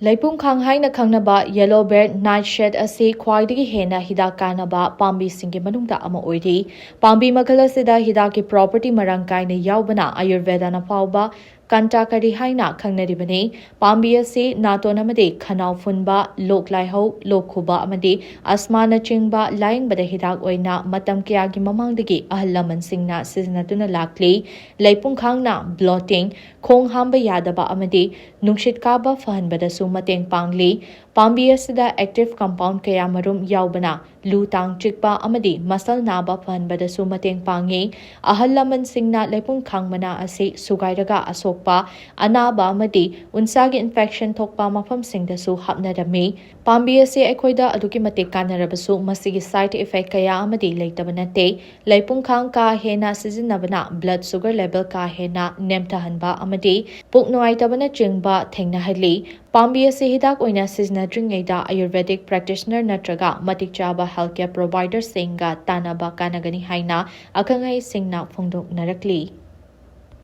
Leipung khang haina khangnaba yellow berried nightshade asi khwaidagi hena hidak kanaba pambi singi manungda ama oiri pambi makhala sida hidaki property marang kaina yaubana ayurveda na fauba kantakari haina khangnaribani pambi asi naton amadi khanau funba lok laihau lok khuba amadi asmana chingba laing bada hidak oina matam kayagi mamangdagi ahal laman singna sizinatuna lakli leipung khangna blotting khong hamba yadaba amadi nungshit kaba fahanbada mateng pangli pambi asida active compound kaya marum yaubana lu tang chikpa amadi masal naba fahanbada mateng pangi ahal laman singna leipung khangmana ase sugairaga asokpa anaba amadi unsagi infection thokpa mafam singda su hapnarami pambi ase ekhoida aduki matek kanarabasu masigi side effect kaya amadi leitabana leipung khang ka hena sizinabana blood sugar level ka hena nemtahanba amadi puknoaitabana chingba thengna hali pambi ase hidak oina sizinadringaida ayurvedic practitioner natraga matik chaba healthcare provider singa tanaba kanagani haina akangai singna phongdok narakli